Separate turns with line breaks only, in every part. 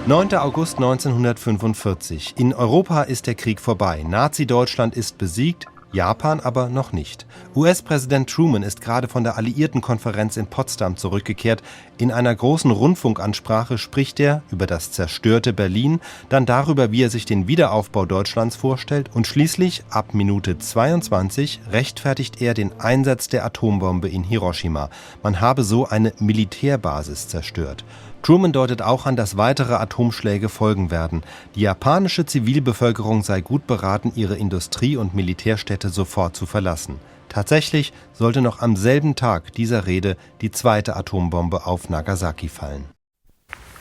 9. August 1945. In Europa ist der Krieg vorbei. Nazi-Deutschland ist besiegt, Japan aber noch nicht. US-Präsident Truman ist gerade von der Alliierten-Konferenz in Potsdam zurückgekehrt. In einer großen Rundfunkansprache spricht er über das zerstörte Berlin, dann darüber, wie er sich den Wiederaufbau Deutschlands vorstellt und schließlich, ab Minute 22, rechtfertigt er den Einsatz der Atombombe in Hiroshima. Man habe so eine Militärbasis zerstört. Truman deutet auch an, dass weitere Atomschläge folgen werden. Die japanische Zivilbevölkerung sei gut beraten, ihre Industrie- und Militärstädte sofort zu verlassen. Tatsächlich sollte noch am selben Tag dieser Rede die zweite Atombombe auf Nagasaki fallen.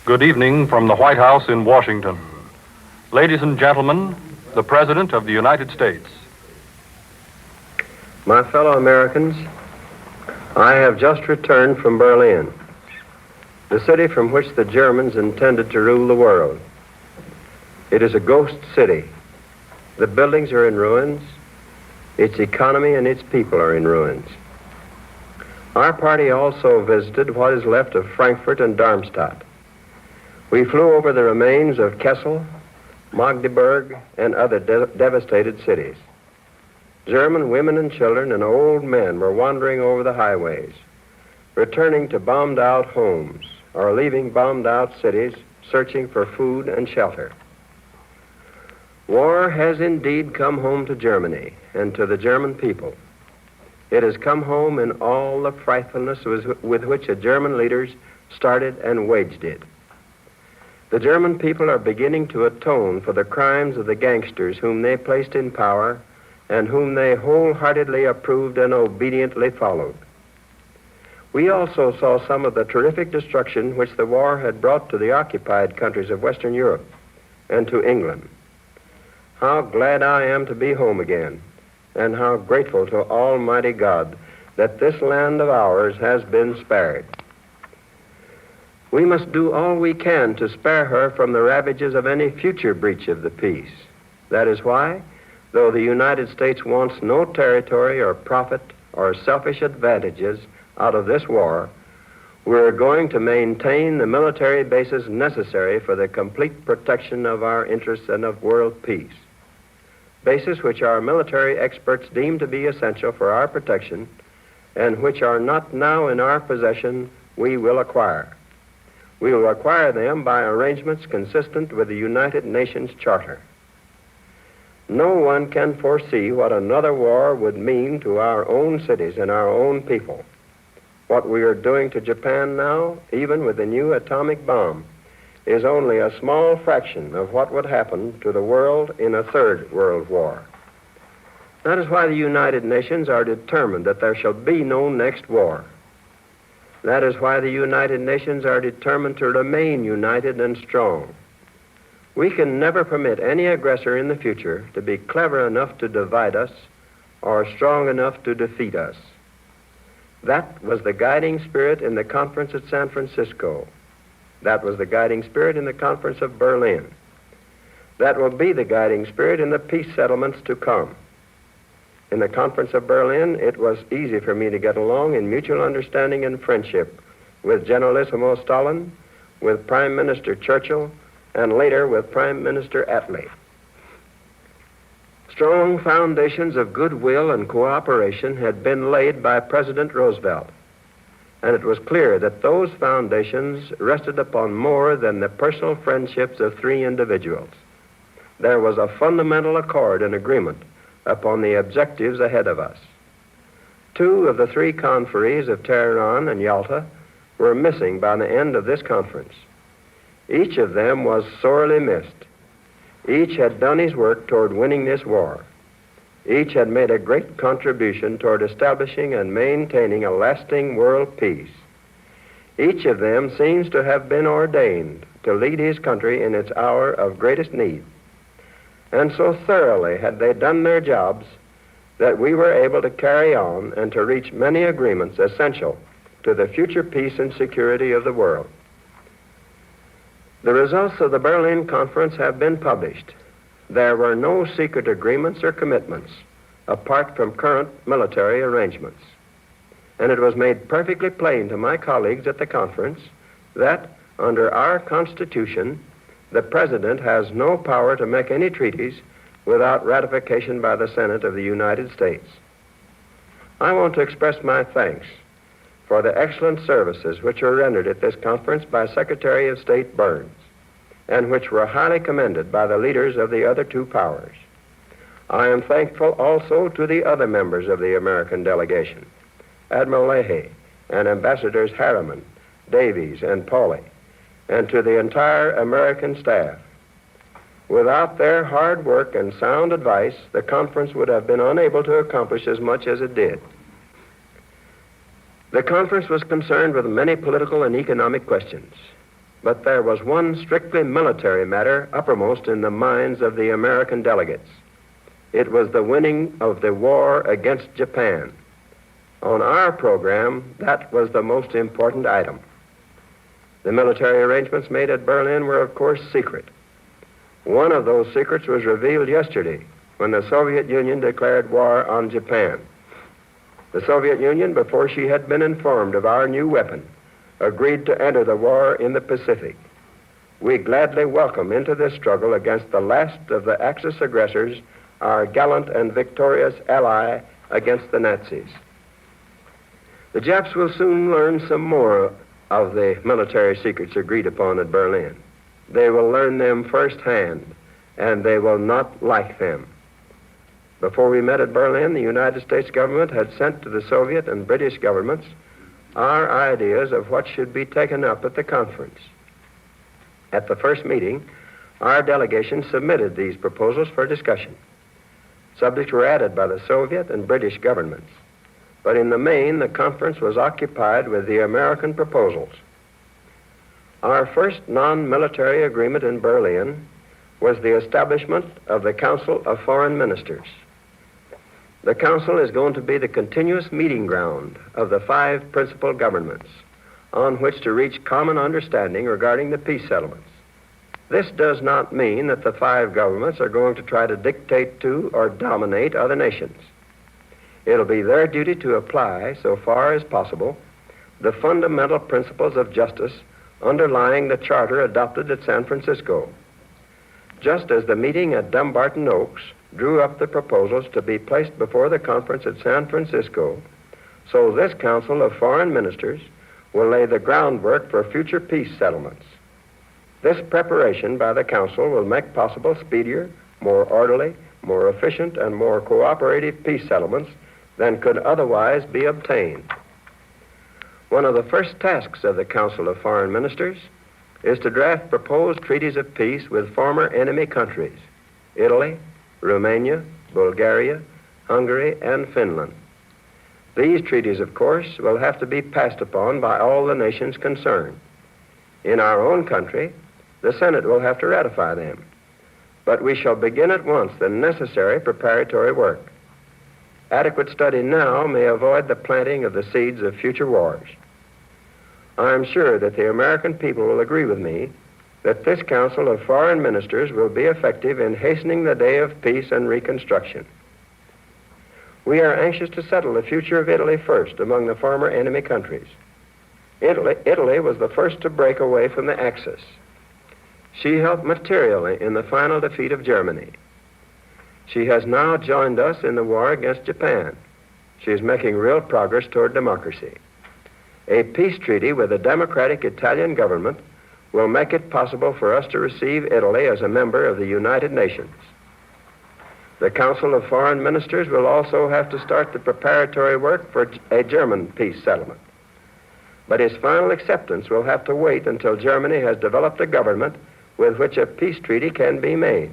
Good evening from the White House in Washington. Ladies and gentlemen, the President of the United States.
My fellow Americans, I have just returned from Berlin, the city from which the Germans intended to rule the world. It is a ghost city. The buildings are in ruins. Its economy and its people are in ruins. Our party also visited what is left of Frankfurt and Darmstadt. We flew over the remains of Kassel, Magdeburg, and other devastated cities. German women and children and old men were wandering over the highways, returning to bombed-out homes or leaving bombed-out cities, searching for food and shelter. War has indeed come home to Germany and to the German people. It has come home in all the frightfulness with which the German leaders started and waged it. The German people are beginning to atone for the crimes of the gangsters whom they placed in power and whom they wholeheartedly approved and obediently followed. We also saw some of the terrific destruction which the war had brought to the occupied countries of Western Europe and to England. How glad I am to be home again, and how grateful to Almighty God that this land of ours has been spared. We must do all we can to spare her from the ravages of any future breach of the peace. That is why, though the United States wants no territory or profit or selfish advantages out of this war, we're going to maintain the military bases necessary for the complete protection of our interests and of world peace. Bases which our military experts deem to be essential for our protection and which are not now in our possession, we will acquire. We will acquire them by arrangements consistent with the United Nations Charter. No one can foresee what another war would mean to our own cities and our own people. What we are doing to Japan now, even with the new atomic bomb, is only a small fraction of what would happen to the world in a third world war. That is why the United Nations are determined that there shall be no next war. That is why the United Nations are determined to remain united and strong. We can never permit any aggressor in the future to be clever enough to divide us or strong enough to defeat us. That was the guiding spirit in the conference at San Francisco. That was the guiding spirit in the conference of Berlin. That will be the guiding spirit in the peace settlements to come. In the conference of Berlin, it was easy for me to get along in mutual understanding and friendship with Generalissimo Stalin, with Prime Minister Churchill, and later with Prime Minister Attlee. Strong foundations of goodwill and cooperation had been laid by President Roosevelt, and it was clear that those foundations rested upon more than the personal friendships of three individuals. There was a fundamental accord and agreement upon the objectives ahead of us. Two of the three conferees of Tehran and Yalta were missing by the end of this conference. Each of them was sorely missed. Each had done his work toward winning this war. Each had made a great contribution toward establishing and maintaining a lasting world peace. Each of them seems to have been ordained to lead his country in its hour of greatest need. And so thoroughly had they done their jobs that we were able to carry on and to reach many agreements essential to the future peace and security of the world. The results of the Berlin Conference have been published. There were no secret agreements or commitments apart from current military arrangements. And it was made perfectly plain to my colleagues at the conference that, under our Constitution, the President has no power to make any treaties without ratification by the Senate of the United States. I want to express my thanks for the excellent services which were rendered at this conference by Secretary of State Burns, and which were highly commended by the leaders of the other two powers. I am thankful also to the other members of the American delegation, Admiral Leahy and Ambassadors Harriman, Davies, and Pauley, and to the entire American staff. Without their hard work and sound advice, the conference would have been unable to accomplish as much as it did. The conference was concerned with many political and economic questions, but there was one strictly military matter uppermost in the minds of the American delegates. It was the winning of the war against Japan. On our program, that was the most important item. The military arrangements made at Berlin were, of course, secret. One of those secrets was revealed yesterday when the Soviet Union declared war on Japan. The Soviet Union, before she had been informed of our new weapon, agreed to enter the war in the Pacific. We gladly welcome into this struggle against the last of the Axis aggressors our gallant and victorious ally against the Nazis. The Japs will soon learn some more of the military secrets agreed upon at Berlin. They will learn them firsthand, and they will not like them. Before we met at Berlin, the United States government had sent to the Soviet and British governments our ideas of what should be taken up at the conference. At the first meeting, our delegation submitted these proposals for discussion. Subjects were added by the Soviet and British governments, but in the main, the conference was occupied with the American proposals. Our first non-military agreement in Berlin was the establishment of the Council of Foreign Ministers. The Council is going to be the continuous meeting ground of the 5 principal governments on which to reach common understanding regarding the peace settlements. This does not mean that the 5 governments are going to try to dictate to or dominate other nations. It'll be their duty to apply, so far as possible, the fundamental principles of justice underlying the charter adopted at San Francisco. Just as the meeting at Dumbarton Oaks drew up the proposals to be placed before the conference at San Francisco, so this Council of Foreign Ministers will lay the groundwork for future peace settlements. This preparation by the Council will make possible speedier, more orderly, more efficient, and more cooperative peace settlements than could otherwise be obtained. One of the first tasks of the Council of Foreign Ministers is to draft proposed treaties of peace with former enemy countries, Italy, Romania, Bulgaria, Hungary, and Finland. These treaties, of course, will have to be passed upon by all the nations concerned. In our own country, the Senate will have to ratify them, but we shall begin at once the necessary preparatory work. Adequate study now may avoid the planting of the seeds of future wars. I am sure that the American people will agree with me that this Council of Foreign Ministers will be effective in hastening the day of peace and reconstruction. We are anxious to settle the future of Italy first among the former enemy countries. Italy was the first to break away from the Axis. She helped materially in the final defeat of Germany. She has now joined us in the war against Japan. She is making real progress toward democracy. A peace treaty with the democratic Italian government will make it possible for us to receive Italy as a member of the United Nations. The Council of Foreign Ministers will also have to start the preparatory work for a German peace settlement. But its final acceptance will have to wait until Germany has developed a government with which a peace treaty can be made.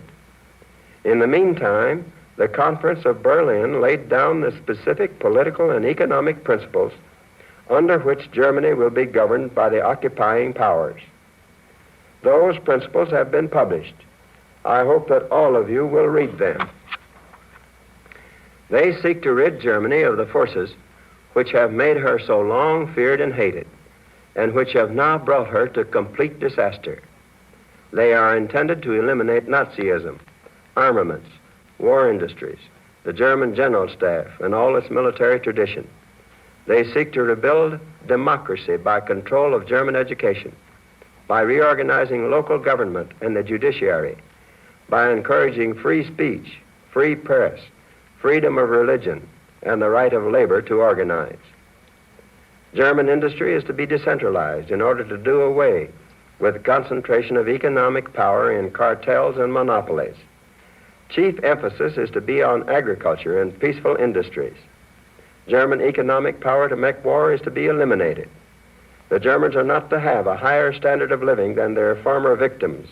In the meantime, the Conference of Berlin laid down the specific political and economic principles under which Germany will be governed by the occupying powers. Those principles have been published. I hope that all of you will read them. They seek to rid Germany of the forces which have made her so long feared and hated, and which have now brought her to complete disaster. They are intended to eliminate Nazism, armaments, war industries, the German general staff, and all its military tradition. They seek to rebuild democracy by control of German education, by reorganizing local government and the judiciary, by encouraging free speech, free press, freedom of religion, and the right of labor to organize. German industry is to be decentralized in order to do away with concentration of economic power in cartels and monopolies. Chief emphasis is to be on agriculture and peaceful industries. German economic power to make war is to be eliminated. The Germans are not to have a higher standard of living than their former victims,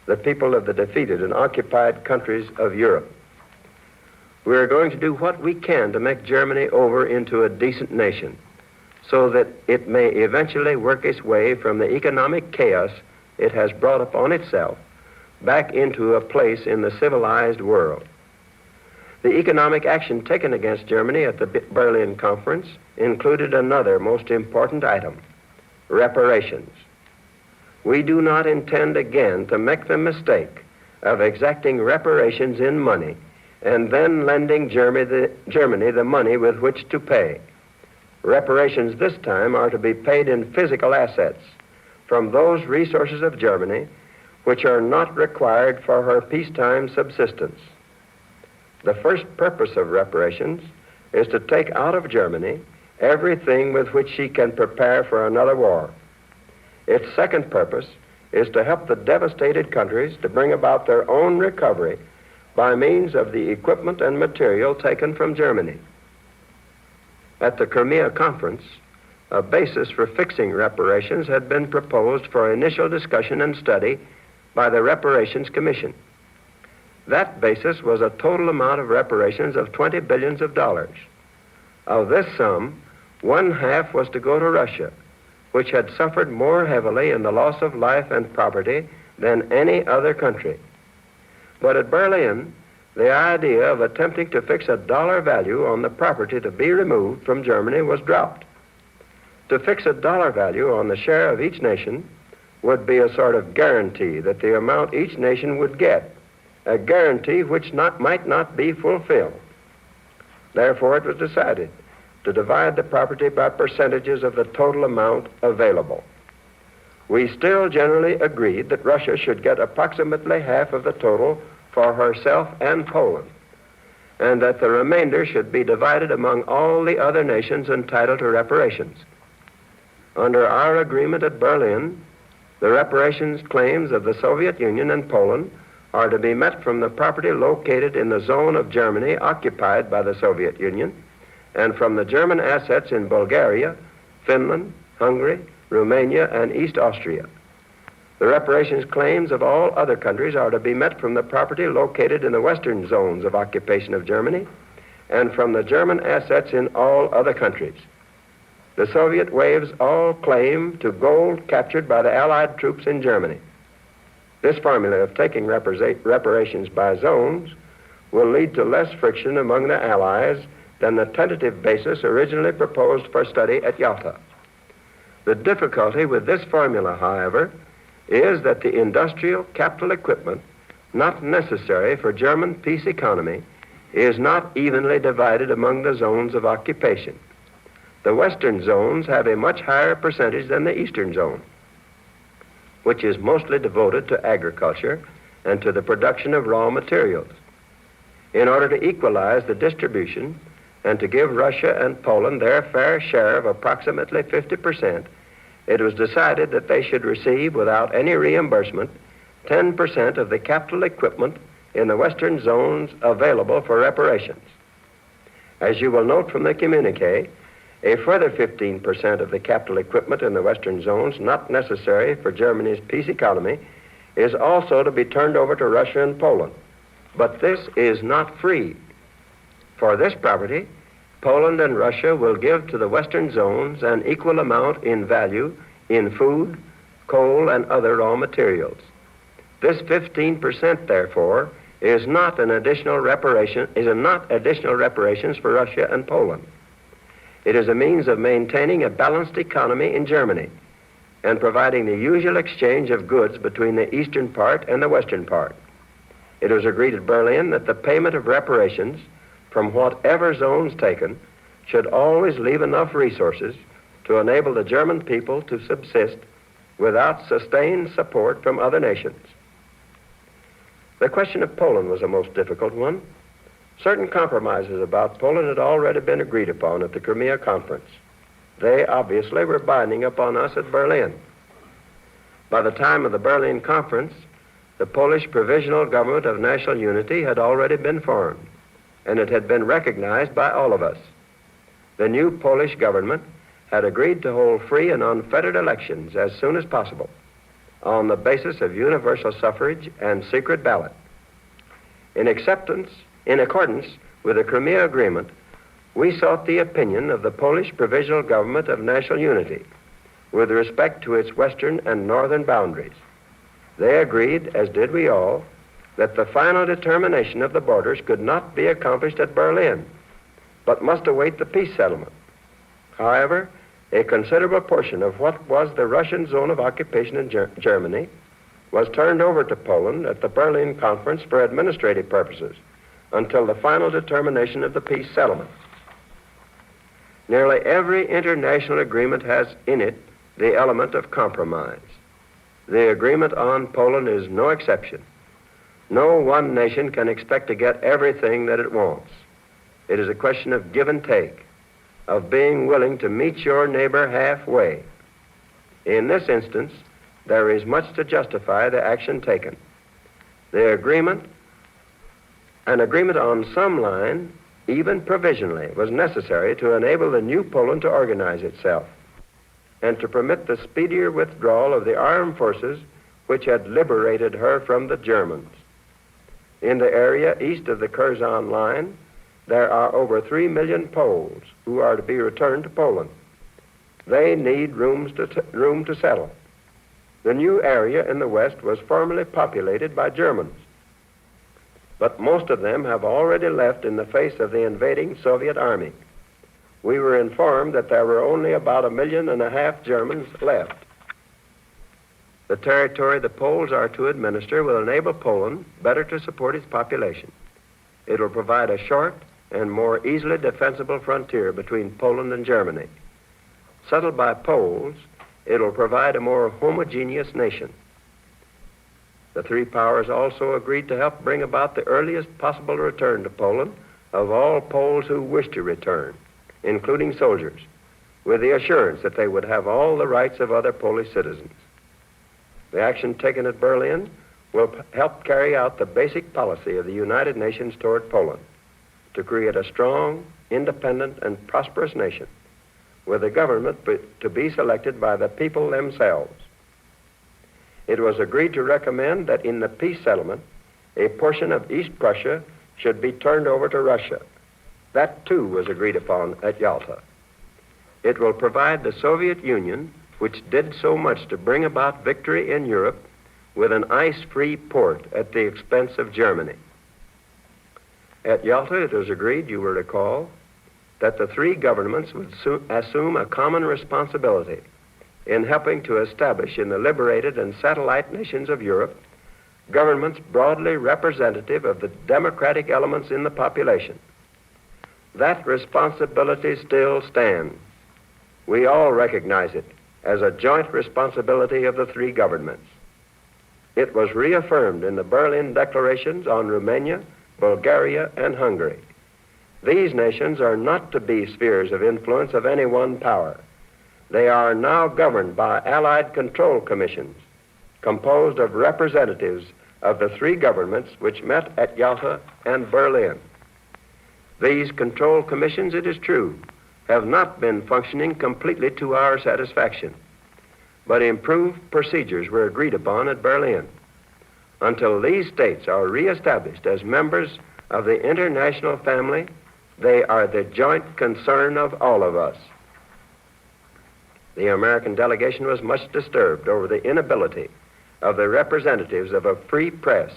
the people of the defeated and occupied countries of Europe. We are going to do what we can to make Germany over into a decent nation, so that it may eventually work its way from the economic chaos it has brought upon itself back into a place in the civilized world. The economic action taken against Germany at the Berlin Conference included another most important item: reparations. We do not intend again to make the mistake of exacting reparations in money and then lending Germany the money with which to pay. Reparations this time are to be paid in physical assets from those resources of Germany which are not required for her peacetime subsistence. The first purpose of reparations is to take out of Germany everything with which she can prepare for another war. Its second purpose is to help the devastated countries to bring about their own recovery by means of the equipment and material taken from Germany. At the Crimea Conference, a basis for fixing reparations had been proposed for initial discussion and study by the Reparations Commission. That basis was a total amount of reparations of $20 billion. Of this sum, 1/2 was to go to Russia, which had suffered more heavily in the loss of life and property than any other country. But at Berlin, the idea of attempting to fix a dollar value on the property to be removed from Germany was dropped. To fix a dollar value on the share of each nation would be a sort of guarantee that the amount each nation would get, a guarantee which might not be fulfilled. Therefore, it was decided to divide the property by percentages of the total amount available. We still generally agreed that Russia should get approximately half of the total for herself and Poland, and that the remainder should be divided among all the other nations entitled to reparations. Under our agreement at Berlin, the reparations claims of the Soviet Union and Poland are to be met from the property located in the zone of Germany occupied by the Soviet Union, and from the German assets in Bulgaria, Finland, Hungary, Romania, and East Austria. The reparations claims of all other countries are to be met from the property located in the western zones of occupation of Germany and from the German assets in all other countries. The Soviet waives all claim to gold captured by the Allied troops in Germany. This formula of taking reparations by zones will lead to less friction among the Allies than the tentative basis originally proposed for study at Yalta. The difficulty with this formula, however, is that the industrial capital equipment not necessary for German peace economy is not evenly divided among the zones of occupation. The western zones have a much higher percentage than the eastern zone, which is mostly devoted to agriculture and to the production of raw materials. In order to equalize the distribution and to give Russia and Poland their fair share of approximately 50%, it was decided that they should receive, without any reimbursement, 10% of the capital equipment in the western zones available for reparations. As you will note from the communique, a further 15% of the capital equipment in the western zones not necessary for Germany's peace economy is also to be turned over to Russia and Poland. But this is not free. For this property, Poland and Russia will give to the western zones an equal amount in value in food, coal, and other raw materials. This 15%, therefore, is not additional reparations for Russia and Poland. It is a means of maintaining a balanced economy in Germany and providing the usual exchange of goods between the eastern part and the western part. It was agreed at Berlin that the payment of reparations from whatever zones taken should always leave enough resources to enable the German people to subsist without sustained support from other nations. The question of Poland was a most difficult one. Certain compromises about Poland had already been agreed upon at the Crimea Conference. They obviously were binding upon us at Berlin. By the time of the Berlin Conference, the Polish Provisional Government of National Unity had already been formed, and it had been recognized by all of us. The new Polish government had agreed to hold free and unfettered elections as soon as possible on the basis of universal suffrage and secret ballot. In accordance with the Crimea Agreement, we sought the opinion of the Polish Provisional Government of National Unity with respect to its western and northern boundaries. They agreed, as did we all, that the final determination of the borders could not be accomplished at Berlin, but must await the peace settlement. However, a considerable portion of what was the Russian zone of occupation in Germany was turned over to Poland at the Berlin Conference for administrative purposes until the final determination of the peace settlement. Nearly every international agreement has in it the element of compromise. The agreement on Poland is no exception. No one nation can expect to get everything that it wants. It is a question of give and take, of being willing to meet your neighbor halfway. In this instance, there is much to justify the action taken. An agreement on some line, even provisionally, was necessary to enable the new Poland to organize itself and to permit the speedier withdrawal of the armed forces which had liberated her from the Germans. In the area east of the Curzon line, there are over 3 million Poles who are to be returned to Poland. They need room to settle. The new area in the west was formerly populated by Germans, but most of them have already left in the face of the invading Soviet army. We were informed that there were only about 1.5 million Germans left. The territory the Poles are to administer will enable Poland better to support its population. It will provide a short and more easily defensible frontier between Poland and Germany. Settled by Poles, it will provide a more homogeneous nation. The three powers also agreed to help bring about the earliest possible return to Poland of all Poles who wish to return, including soldiers, with the assurance that they would have all the rights of other Polish citizens. The action taken at Berlin will help carry out the basic policy of the United Nations toward Poland, to create a strong, independent, and prosperous nation, with a government to be selected by the people themselves. It was agreed to recommend that in the peace settlement, a portion of East Prussia should be turned over to Russia. That, too, was agreed upon at Yalta. It will provide the Soviet Union, which did so much to bring about victory in Europe, with an ice-free port at the expense of Germany. At Yalta, it was agreed, you will recall, that the three governments would assume a common responsibility in helping to establish in the liberated and satellite nations of Europe governments broadly representative of the democratic elements in the population. That responsibility still stands. We all recognize it as a joint responsibility of the three governments. It was reaffirmed in the Berlin Declarations on Romania, Bulgaria, and Hungary. These nations are not to be spheres of influence of any one power. They are now governed by Allied control commissions, composed of representatives of the three governments which met at Yalta and Berlin. These control commissions, it is true, have not been functioning completely to our satisfaction, but improved procedures were agreed upon at Berlin. Until these states are reestablished as members of the international family, they are the joint concern of all of us. The American delegation was much disturbed over the inability of the representatives of a free press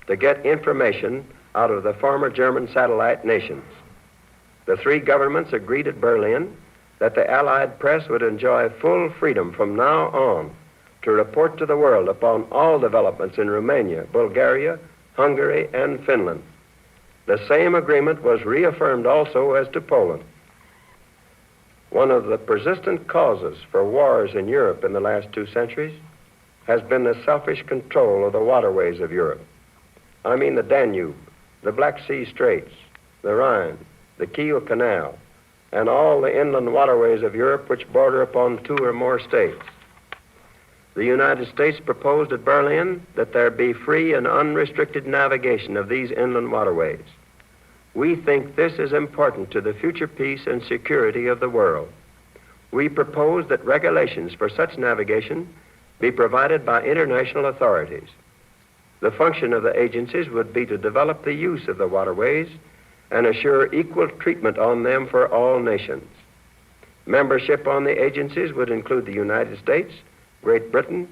to get information out of the former German satellite nations. The three governments agreed at Berlin that the Allied press would enjoy full freedom from now on to report to the world upon all developments in Romania, Bulgaria, Hungary, and Finland. The same agreement was reaffirmed also as to Poland. One of the persistent causes for wars in Europe in the last 2 centuries has been the selfish control of the waterways of Europe. I mean the Danube, the Black Sea Straits, the Rhine, the Kiel Canal, and all the inland waterways of Europe which border upon 2 or more states. The United States proposed at Berlin that there be free and unrestricted navigation of these inland waterways. We think this is important to the future peace and security of the world. We propose that regulations for such navigation be provided by international authorities. The function of the agencies would be to develop the use of the waterways and assure equal treatment on them for all nations. Membership on the agencies would include the United States, Great Britain,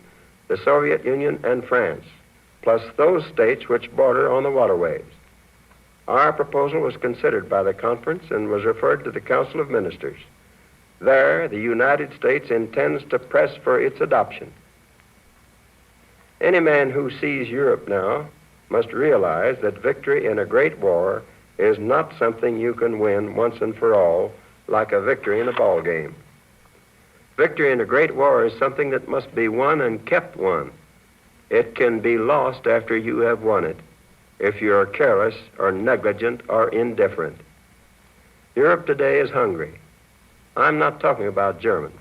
the Soviet Union, and France, plus those states which border on the waterways. Our proposal was considered by the conference and was referred to the Council of Ministers. There, the United States intends to press for its adoption. Any man who sees Europe now must realize that victory in a great war is not something you can win once and for all, like a victory in a ball game. Victory in a great war is something that must be won and kept won. It can be lost after you have won it, if you are careless or negligent or indifferent. Europe today is hungry. I'm not talking about Germans.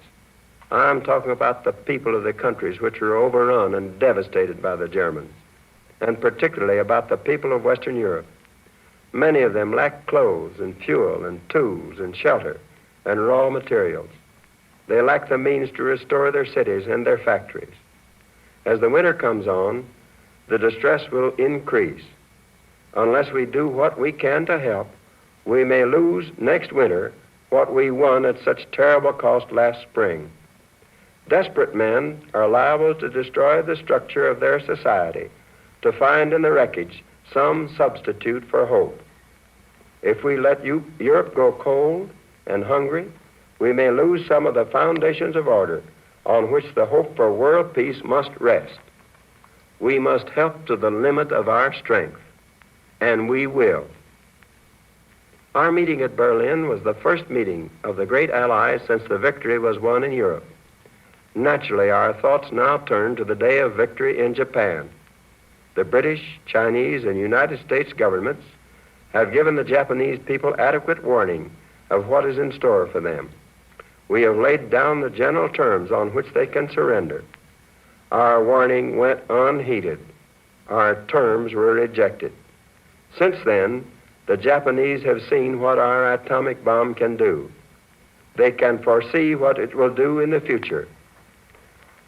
I'm talking about the people of the countries which are overrun and devastated by the Germans, and particularly about the people of Western Europe. Many of them lack clothes and fuel and tools and shelter and raw materials. They lack the means to restore their cities and their factories. As the winter comes on, the distress will increase. Unless we do what we can to help, we may lose next winter what we won at such terrible cost last spring. Desperate men are liable to destroy the structure of their society, to find in the wreckage some substitute for hope. If we let Europe go cold and hungry, we may lose some of the foundations of order on which the hope for world peace must rest. We must help to the limit of our strength, and we will. Our meeting at Berlin was the first meeting of the great allies since the victory was won in Europe. Naturally, our thoughts now turn to the day of victory in Japan. The British, Chinese, and United States governments have given the Japanese people adequate warning of what is in store for them. We have laid down the general terms on which they can surrender. Our warning went unheeded. Our terms were rejected. Since then, the Japanese have seen what our atomic bomb can do. They can foresee what it will do in the future.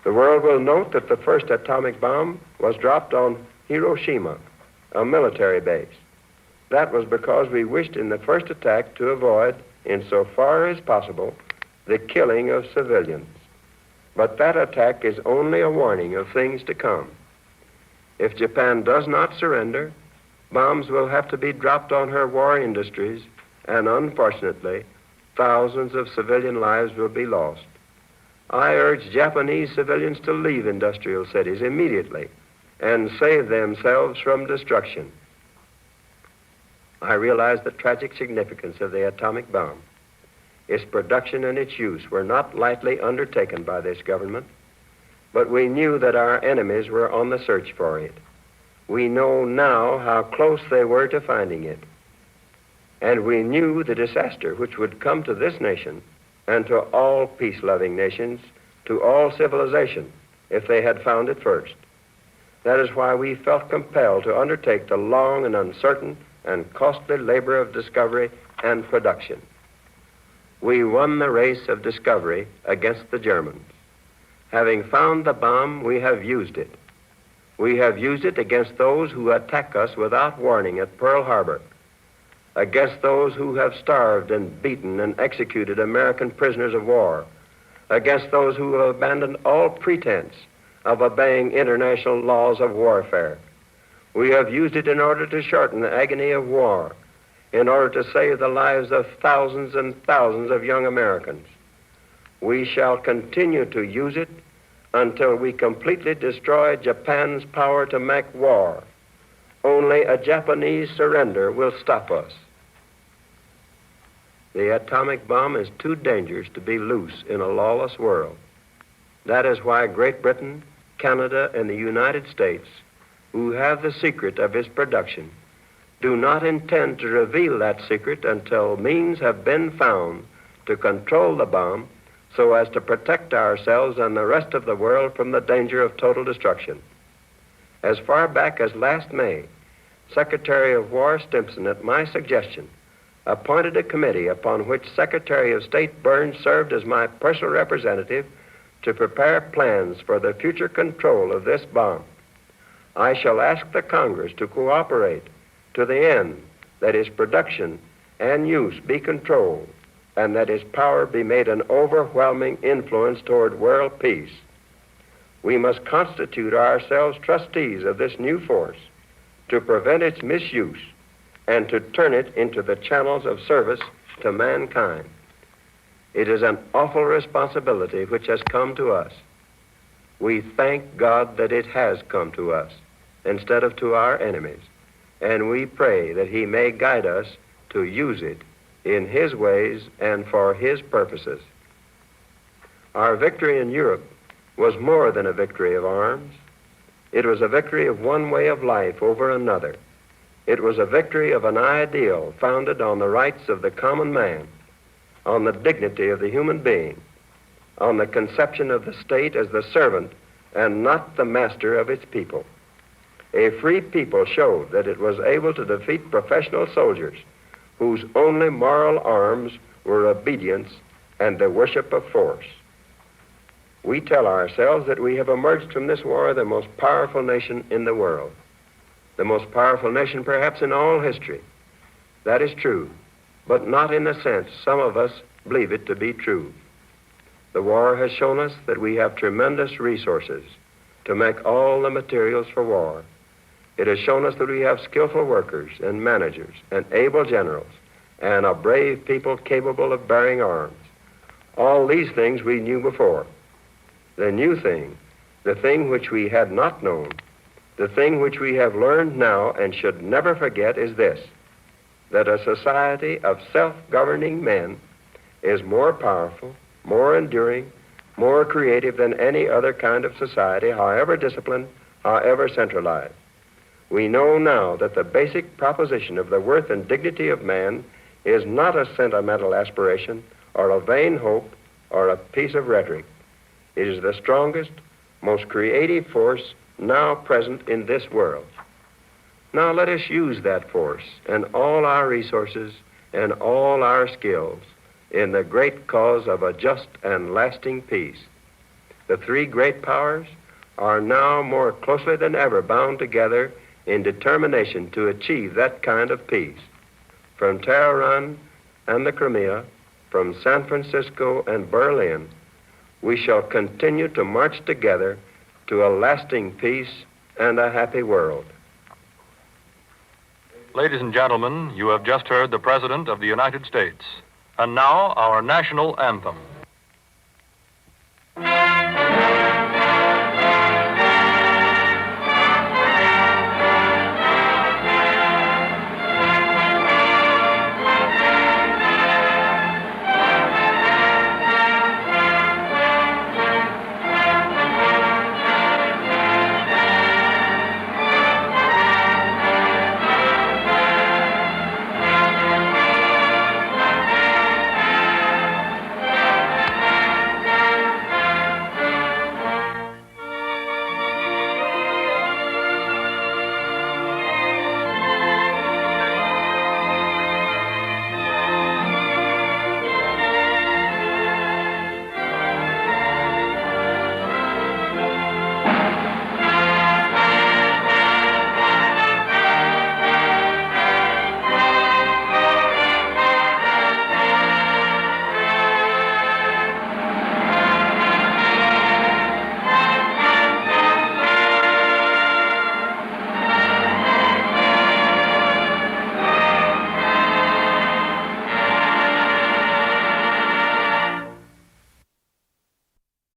The world will note that the first atomic bomb was dropped on Hiroshima, a military base. That was because we wished in the first attack to avoid, insofar as possible, the killing of civilians. But that attack is only a warning of things to come. If Japan does not surrender, bombs will have to be dropped on her war industries, and unfortunately, thousands of civilian lives will be lost. I urge Japanese civilians to leave industrial cities immediately and save themselves from destruction. I realize the tragic significance of the atomic bomb. Its production and its use were not lightly undertaken by this government, but we knew that our enemies were on the search for it. We know now how close they were to finding it. And we knew the disaster which would come to this nation and to all peace-loving nations, to all civilization, if they had found it first. That is why we felt compelled to undertake the long and uncertain and costly labor of discovery and production. We won the race of discovery against the Germans. Having found the bomb, we have used it. We have used it against those who attack us without warning at Pearl Harbor, against those who have starved and beaten and executed American prisoners of war, against those who have abandoned all pretense of obeying international laws of warfare. We have used it in order to shorten the agony of war, in order to save the lives of thousands and thousands of young Americans. We shall continue to use it until we completely destroy Japan's power to make war. Only a Japanese surrender will stop us. The atomic bomb is too dangerous to be loose in a lawless world. That is why Great Britain, Canada, and the United States, who have the secret of its production, do not intend to reveal that secret until means have been found to control the bomb so as to protect ourselves and the rest of the world from the danger of total destruction. As far back as last May, Secretary of War Stimson, at my suggestion, appointed a committee upon which Secretary of State Burns served as my personal representative to prepare plans for the future control of this bomb. I shall ask the Congress to cooperate to the end that its production and use be controlled and that its power be made an overwhelming influence toward world peace. We must constitute ourselves trustees of this new force to prevent its misuse and to turn it into the channels of service to mankind. It is an awful responsibility which has come to us. We thank God that it has come to us instead of to our enemies, and we pray that He may guide us to use it in His ways and for His purposes. Our victory in Europe was more than a victory of arms. It was a victory of one way of life over another. It was a victory of an ideal founded on the rights of the common man, on the dignity of the human being, on the conception of the state as the servant and not the master of its people. A free people showed that it was able to defeat professional soldiers whose only moral arms were obedience and the worship of force. We tell ourselves that we have emerged from this war the most powerful nation in the world, the most powerful nation perhaps in all history. That is true, but not in the sense some of us believe it to be true. The war has shown us that we have tremendous resources to make all the materials for war. It has shown us that we have skillful workers and managers and able generals and a brave people capable of bearing arms. All these things we knew before. The new thing, the thing which we had not known, the thing which we have learned now and should never forget is this, that a society of self-governing men is more powerful, more enduring, more creative than any other kind of society, however disciplined, however centralized. We know now that the basic proposition of the worth and dignity of man is not a sentimental aspiration or a vain hope or a piece of rhetoric. It is the strongest, most creative force now present in this world. Now let us use that force and all our resources and all our skills in the great cause of a just and lasting peace. The three great powers are now more closely than ever bound together in determination to achieve that kind of peace. From Tehran and the Crimea, from San Francisco and Berlin, we shall continue to march together to a lasting peace and a happy world.
Ladies and gentlemen, you have just heard the President of the United States. And now, our national anthem.